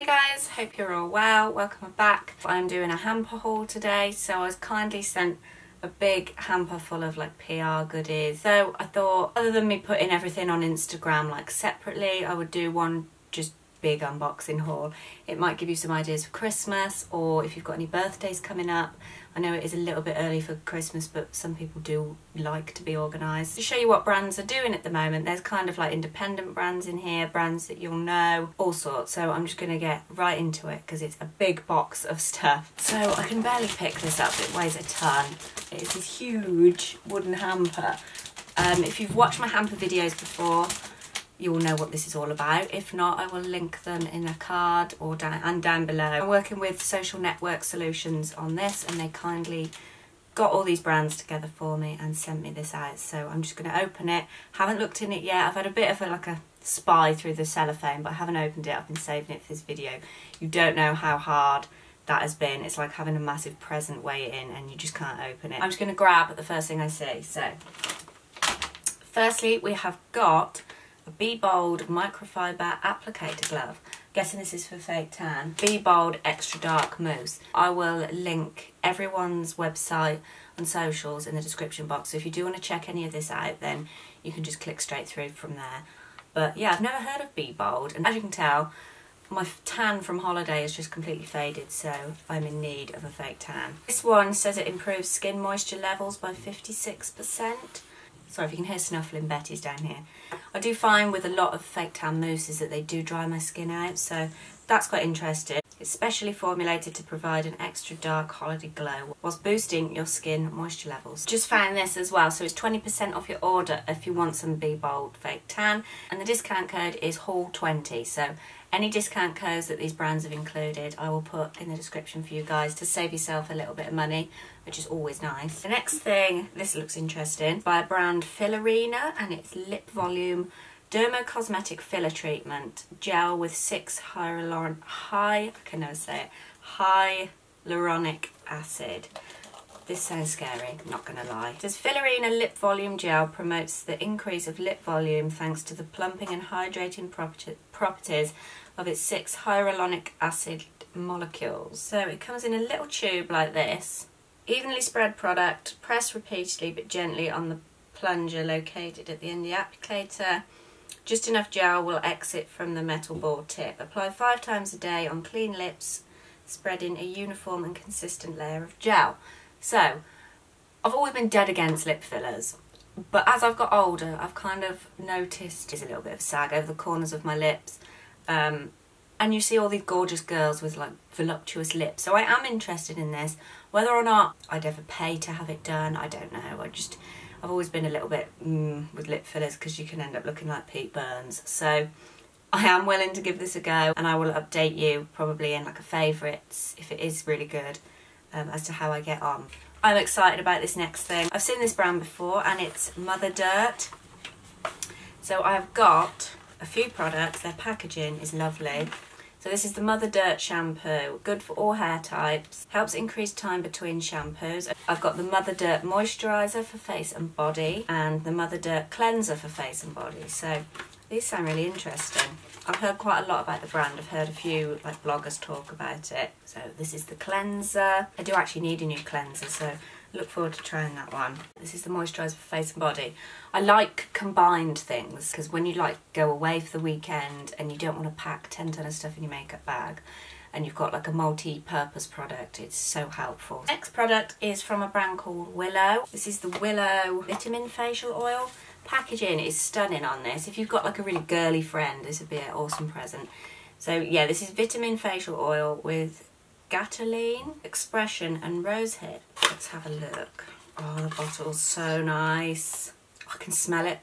Hey guys, hope you're all well. Welcome back. I'm doing a hamper haul today, so I was kindly sent a big hamper full of like PR goodies. So I thought, other than me putting everything on Instagram like separately, I would do one just big unboxing haul. It might give you some ideas for Christmas, or if you've got any birthdays coming up. I know it is a little bit early for Christmas, but some people do like to be organised. To show you what brands are doing at the moment, there's kind of like independent brands in here, brands that you'll know, all sorts. So I'm just going to get right into it because it's a big box of stuff. So I can barely pick this up, it weighs a ton. It is this huge wooden hamper. If you've watched my hamper videos before, you'll know what this is all about. If not, I will link them in a card or down below. I'm working with Social Network Solutions on this, and they kindly got all these brands together for me and sent me this out. So I'm just going to open it. Haven't looked in it yet. I've had a bit of a spy through the cellophane, but I haven't opened it. I've been saving it for this video. You don't know how hard that has been. It's like having a massive present waiting and you just can't open it. I'm just going to grab the first thing I see. So firstly, we have got a Bbold microfiber applicator glove. Guessing this is for fake tan. Bbold extra dark mousse. I will link everyone's website and socials in the description box, so if you do want to check any of this out, then you can just click straight through from there. But yeah, I've never heard of Bbold, and as you can tell, my tan from holiday is just completely faded, so I'm in need of a fake tan. This one says it improves skin moisture levels by 56%. Sorry if you can hear snuffling Betty's down here. I do find with a lot of fake tan mousses that they do dry my skin out, so that's quite interesting. It's specially formulated to provide an extra dark holiday glow whilst boosting your skin moisture levels. Just found this as well, so it's 20% off your order if you want some Bbold fake tan, and the discount code is HAUL20, so any discount codes that these brands have included I will put in the description for you guys to save yourself a little bit of money, which is always nice. The next thing, this looks interesting, by a brand Fillerina, and it's Lip Volume Dermocosmetic Filler Treatment Gel with 6 hyaluronic acid. This sounds scary, not gonna lie. It says Fillerina Lip Volume Gel promotes the increase of lip volume thanks to the plumping and hydrating properties of its 6 hyaluronic acid molecules. So it comes in a little tube like this. Evenly spread product, press repeatedly but gently on the plunger located at the end of the applicator. Just enough gel will exit from the metal ball tip. Apply 5 times a day on clean lips, spreading a uniform and consistent layer of gel. So, I've always been dead against lip fillers, but as I've got older, I've kind of noticed there's a little bit of sag over the corners of my lips, and you see all these gorgeous girls with like voluptuous lips, so I am interested in this. Whether or not I'd ever pay to have it done, I don't know. I've always been a little bit with lip fillers because you can end up looking like Pete Burns, so I am willing to give this a go, and I will update you probably in like a favourites if it is really good. As to how I get on. I'm excited about this next thing. I've seen this brand before, and it's Mother Dirt. So I've got a few products. Their packaging is lovely. So this is the Mother Dirt shampoo, good for all hair types, helps increase time between shampoos. I've got the Mother Dirt moisturiser for face and body, and the Mother Dirt cleanser for face and body. So these sound really interesting. I've heard quite a lot about the brand. I've heard a few like bloggers talk about it. So this is the cleanser. I do actually need a new cleanser, so I look forward to trying that one. This is the moisturiser for face and body. I like combined things because when you like go away for the weekend and you don't want to pack 10 ton of stuff in your makeup bag, and you've got like a multi-purpose product, it's so helpful. Next product is from a brand called Willow. This is the Willow Vitamin Facial Oil. Packaging is stunning on this. If you've got like a really girly friend, this would be an awesome present. So yeah, this is vitamin facial oil with Gatoline, Expression and Rosehip. Let's have a look. Oh, the bottle's so nice. I can smell it.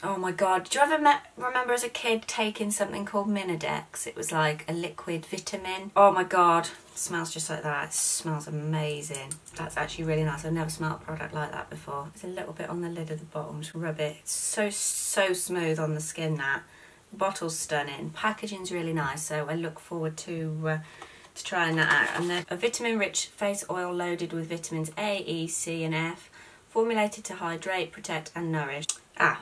Oh my god, do you ever remember as a kid taking something called Minidex? It was like a liquid vitamin. Oh my god, it smells just like that. It smells amazing. That's actually really nice. I've never smelled a product like that before. There's a little bit on the lid of the bottle, just rub it. It's so smooth on the skin, that. The bottle's stunning. Packaging's really nice, so I look forward to trying that out. And they're a vitamin-rich face oil loaded with vitamins A, E, C and F, formulated to hydrate, protect and nourish.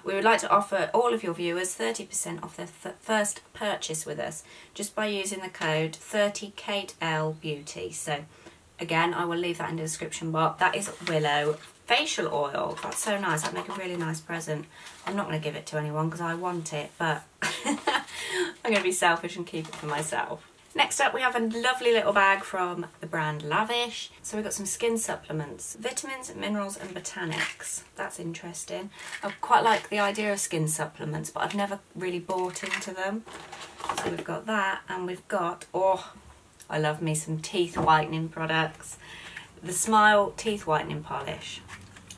We would like to offer all of your viewers 30% off their first purchase with us just by using the code 30KateLBeauty. So again, I will leave that in the description box. That is Willow facial oil. That's so nice. That'd make a really nice present. I'm not going to give it to anyone because I want it, but I'm going to be selfish and keep it for myself. Next up, we have a lovely little bag from the brand Laviish. So we've got some skin supplements, vitamins, minerals and botanics. That's interesting. I quite like the idea of skin supplements, but I've never really bought into them. So we've got that, and we've got, oh, I love me some teeth whitening products. The Smile teeth whitening polish.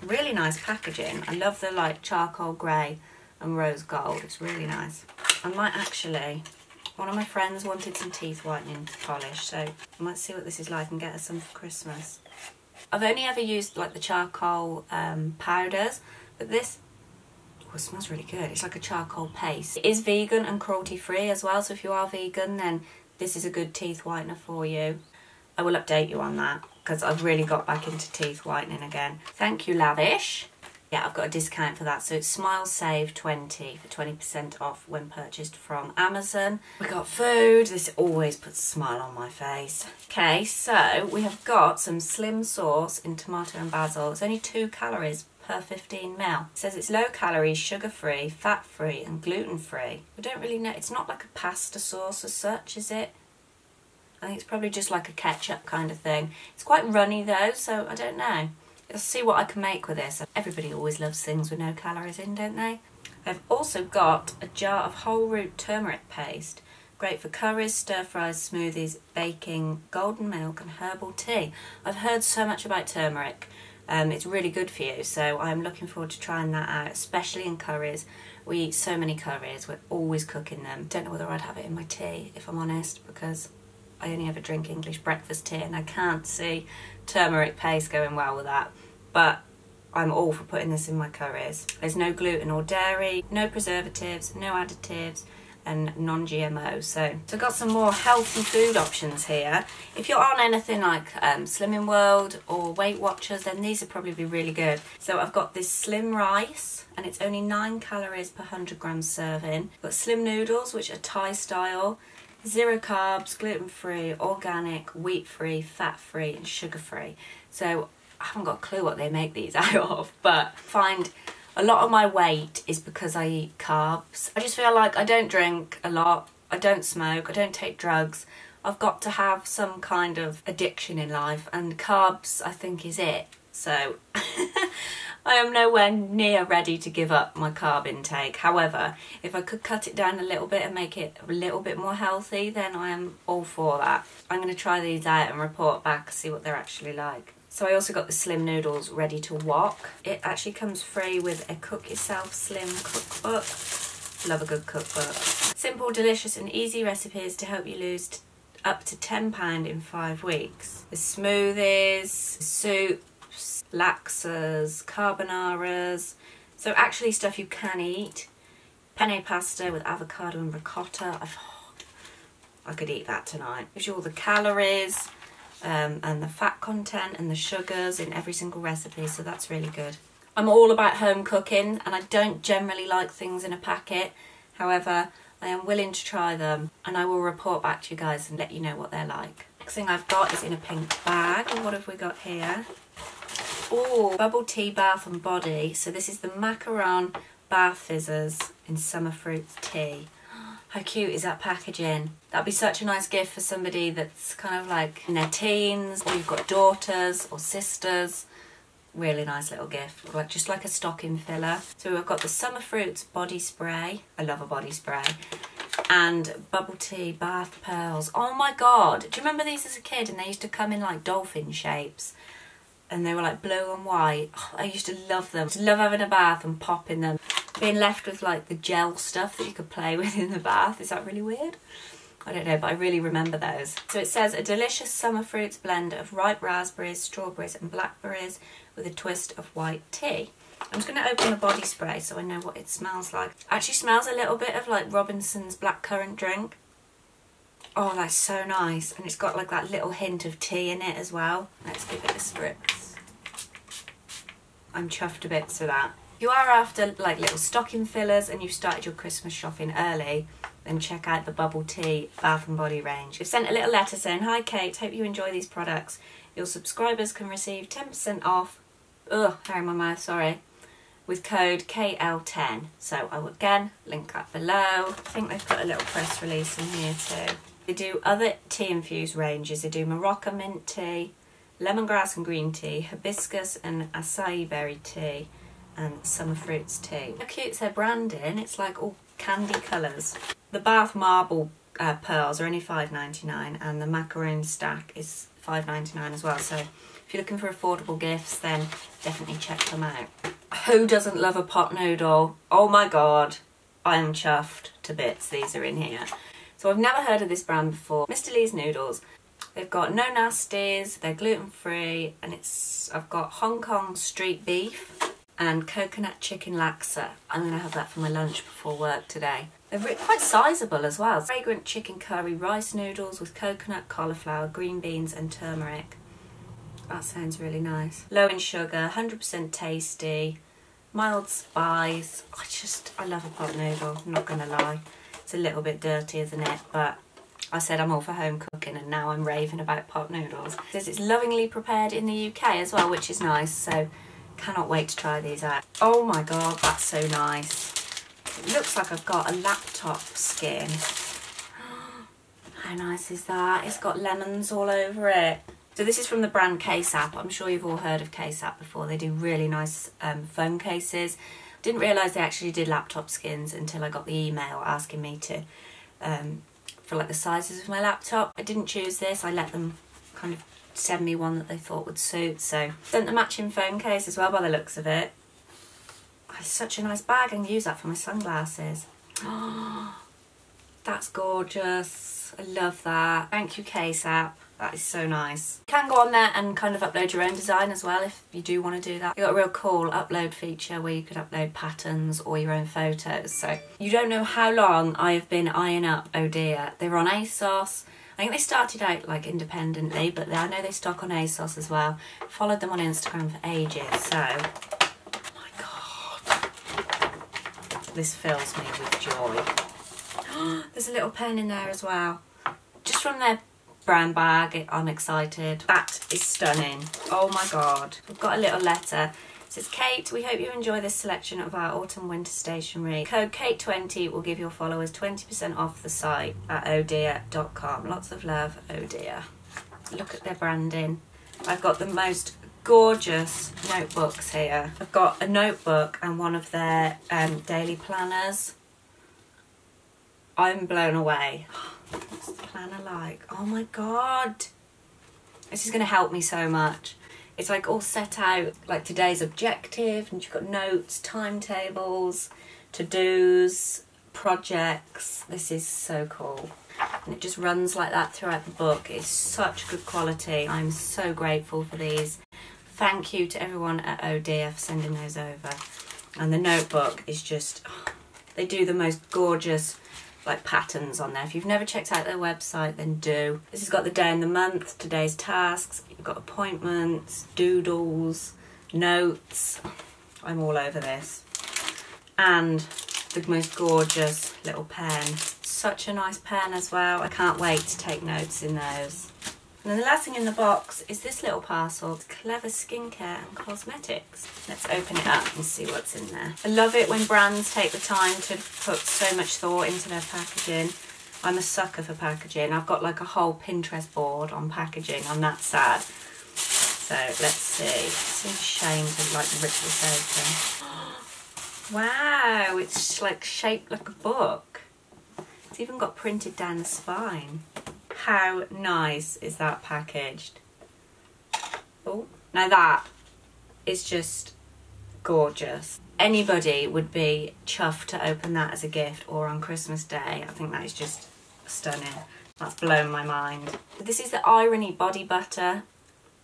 Really nice packaging. I love the like charcoal grey and rose gold. It's really nice. I might actually, one of my friends wanted some teeth whitening polish, so I might see what this is like and get her some for Christmas. I've only ever used like the charcoal powders, but this, oh, it smells really good. It's like a charcoal paste. It is vegan and cruelty free as well, so if you are vegan, then this is a good teeth whitener for you. I will update you on that because I've really got back into teeth whitening again. Thank you, Laviish. Yeah, I've got a discount for that, so it's Smile Save 20 for 20% off when purchased from Amazon. We got food. This always puts a smile on my face. Okay, so we have got some slim sauce in tomato and basil. It's only 2 calories per 15 ml. It says it's low calorie, sugar free, fat free and gluten free. I don't really know. It's not like a pasta sauce as such, is it? I think it's probably just like a ketchup kind of thing. It's quite runny though, so I don't know. Let's see what I can make with this. Everybody always loves things with no calories in, don't they? I've also got a jar of whole root turmeric paste. Great for curries, stir fries, smoothies, baking, golden milk and herbal tea. I've heard so much about turmeric. It's really good for you, so I'm looking forward to trying that out, especially in curries. We eat so many curries, we're always cooking them. Don't know whether I'd have it in my tea, if I'm honest, because I only ever drink English breakfast tea and I can't see turmeric paste going well with that. But I'm all for putting this in my curries. There's no gluten or dairy, no preservatives, no additives and non-GMO. So I've got some more healthy food options here. If you're on anything like Slimming World or Weight Watchers, then these would probably be really good. So I've got this slim rice and it's only 9 calories per 100 grams serving. I've got slim noodles, which are Thai style. 0 carbs, gluten-free, organic, wheat-free, fat-free and sugar-free. So I haven't got a clue what they make these out of, but I find a lot of my weight is because I eat carbs. I just feel like I don't drink a lot, I don't smoke, I don't take drugs. I've got to have some kind of addiction in life and carbs I think is it. So I am nowhere near ready to give up my carb intake. However, if I could cut it down a little bit and make it a little bit more healthy, then I am all for that. I'm going to try these out and report back, see what they're actually like. So I also got the slim noodles ready to wok. It actually comes free with a cook yourself slim cookbook. Love a good cookbook. Simple, delicious and easy recipes to help you lose up to £10 in 5 weeks. The smoothies, soup, laxers, carbonaras, so actually stuff you can eat. Penne pasta with avocado and ricotta. I could eat that tonight. Gives you all the calories and the fat content and the sugars in every single recipe, so that's really good. I'm all about home cooking and I don't generally like things in a packet. However, I am willing to try them and I will report back to you guys and let you know what they're like. Next thing I've got is in a pink bag. And what have we got here? Oh, bubble tea bath and body. So this is the macaron bath fizzers in summer fruits tea. How cute is that packaging? That'd be such a nice gift for somebody that's kind of like in their teens, or you've got daughters or sisters. Really nice little gift, like just like a stocking filler. So we've got the summer fruits body spray. I love a body spray. And bubble tea bath pearls. Oh my god, do you remember these as a kid? And they used to come in like dolphin shapes. And they were like blue and white. Oh, I used to love them. I used to love having a bath and popping them. Being left with like the gel stuff that you could play with in the bath. Is that really weird? I don't know, but I really remember those. So it says a delicious summer fruits blend of ripe raspberries, strawberries and blackberries with a twist of white tea. I'm just going to open the body spray so I know what it smells like. It actually smells a little bit of like Robinson's blackcurrant drink. Oh, that's so nice. And it's got like that little hint of tea in it as well. Let's give it a spritz. I'm chuffed to bits with that. If you are after like little stocking fillers and you've started your Christmas shopping early, then check out the Bubble Tea Bath and Body range. We've sent a little letter saying, "Hi Kate, hope you enjoy these products. Your subscribers can receive 10% off," hair in my mouth, sorry, with code KL10. So I will again link that below. I think they've put a little press release in here too. They do other tea infused ranges. They do Morocco mint tea, lemongrass and green tea, hibiscus and acai berry tea, and summer fruits tea. How cute is their branding? It's like all candy colours. The Bath Marble pearls are only $5.99 and the macaroon stack is $5.99 as well. So if you're looking for affordable gifts, then definitely check them out. Who doesn't love a pot noodle? Oh my god, I am chuffed to bits. These are in here. So I've never heard of this brand before. Mr. Lee's Noodles. They've got no nasties, they're gluten-free, and I've got Hong Kong street beef and coconut chicken laksa. I'm going to have that for my lunch before work today. They're quite sizable as well. Fragrant chicken curry rice noodles with coconut, cauliflower, green beans and turmeric. That sounds really nice. Low in sugar, 100% tasty, mild spice. I love a pot noodle, I'm not going to lie. It's a little bit dirty, isn't it? But I said I'm all for home cooking and now I'm raving about pot noodles. It says it's lovingly prepared in the UK as well, which is nice, so cannot wait to try these out. Oh my god, that's so nice. It looks like I've got a laptop skin. How nice is that? It's got lemons all over it. So this is from the brand Caseapp. I'm sure you've all heard of Caseapp before. They do really nice phone cases. Didn't realise they actually did laptop skins until I got the email asking me to for like the sizes of my laptop. I didn't choose this. I let them kind of send me one that they thought would suit. So sent the matching phone case as well by the looks of it. It's such a nice bag. I can use that for my sunglasses. Oh, that's gorgeous. I love that. Thank you, Caseapp. That is so nice. You can go on there and kind of upload your own design as well if you do want to do that. You've got a real cool upload feature where you could upload patterns or your own photos. So you don't know how long I have been eyeing up Oh Dear. They were on ASOS. I think they started out like independently, but I know they stock on ASOS as well. Followed them on Instagram for ages, so oh my god. This fills me with joy. There's a little pen in there as well. Just from their brown bag, I'm excited. That is stunning. Oh my god. We've got a little letter. It says, "Kate, we hope you enjoy this selection of our autumn winter stationery. Code Kate20 will give your followers 20% off the site at ohhdear.com. Lots of love, Oh Dear." Look at their branding. I've got the most gorgeous notebooks here. I've got a notebook and one of their daily planners. I'm blown away. What's the planner like? Oh my god. This is going to help me so much. It's like all set out, like today's objective, and you've got notes, timetables, to-dos, projects. This is so cool. And it just runs like that throughout the book. It's such good quality. I'm so grateful for these. Thank you to everyone at Oh Dear for sending those over. And the notebook is just, they do the most gorgeous like patterns on there. If you've never checked out their website, then do. This has got the day and the month, today's tasks, you've got appointments, doodles, notes. I'm all over this. And the most gorgeous little pen. Such a nice pen as well. I can't wait to take notes in those. And then the last thing in the box is this little parcel. It's Clever Skincare and Cosmetics. Let's open it up and see what's in there. I love it when brands take the time to put so much thought into their packaging. I'm a sucker for packaging. I've got like a whole Pinterest board on packaging. I'm that sad. So let's see. It seems a shame to like rip this open. Wow, it's like shaped like a book. It's even got printed down the spine. How nice is that packaged? Oh, now that is just gorgeous. Anybody would be chuffed to open that as a gift or on Christmas Day. I think that is just stunning. That's blown my mind. This is the Irony Body Butter,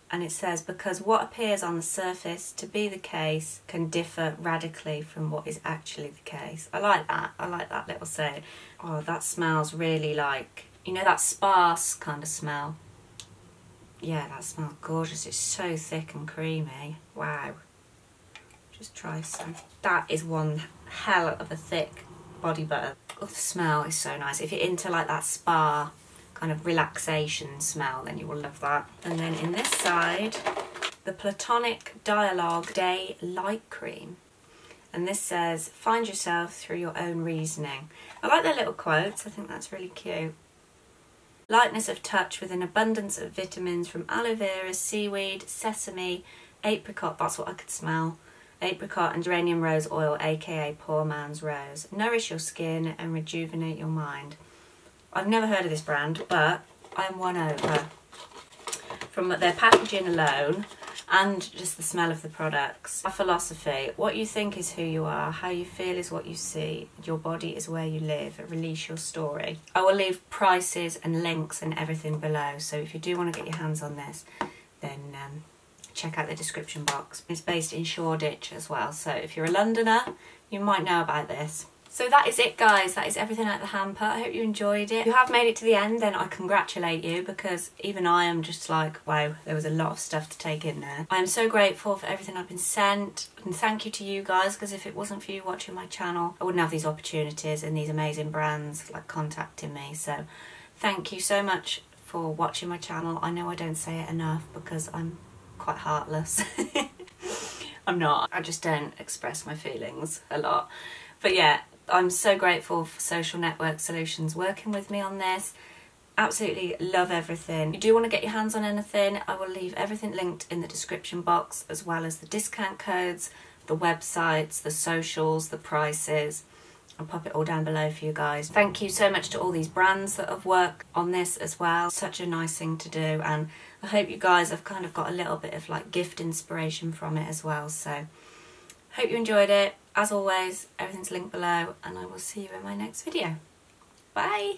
and it says, because what appears on the surface to be the case can differ radically from what is actually the case. I like that. I like that little say. Oh, that smells really like, you know, that sparse kind of smell. Yeah, that smells gorgeous. It's so thick and creamy. Wow. just try some. That is one hell of a thick body butter. Oh, the smell is so nice. If you're into like that spa kind of relaxation smell, then you will love that. And then in this side, the Platonic Dialogue Day Light Cream. And this says, find yourself through your own reasoning. I like their little quotes. I think that's really cute. Lightness of touch with an abundance of vitamins from aloe vera, seaweed, sesame, apricot, that's what I could smell, apricot and geranium rose oil, aka poor man's rose. Nourish your skin and rejuvenate your mind. I've never heard of this brand, but I'm won over from their packaging alone and just the smell of the products. Our philosophy, what you think is who you are, how you feel is what you see, your body is where you live, release your story. I will leave prices and links and everything below, so if you do want to get your hands on this, then check out the description box. It's based in Shoreditch as well, so if you're a Londoner, you might know about this. So that is it, guys. That is everything at the hamper. I hope you enjoyed it. If you have made it to the end, then I congratulate you, because even I am just like, wow, there was a lot of stuff to take in there. I am so grateful for everything I've been sent, and thank you to you guys, because if it wasn't for you watching my channel, I wouldn't have these opportunities and these amazing brands like contacting me. So thank you so much for watching my channel. I know I don't say it enough because I'm quite heartless. I'm not. I just don't express my feelings a lot. But yeah, I'm so grateful for Social Network Solutions working with me on this. Absolutely love everything. If you do want to get your hands on anything, I will leave everything linked in the description box, as well as the discount codes, the websites, the socials, the prices. I'll pop it all down below for you guys. Thank you so much to all these brands that have worked on this as well. Such a nice thing to do, and I hope you guys have kind of got a little bit of like gift inspiration from it as well. So hope you enjoyed it. As always, everything's linked below, and I will see you in my next video. Bye!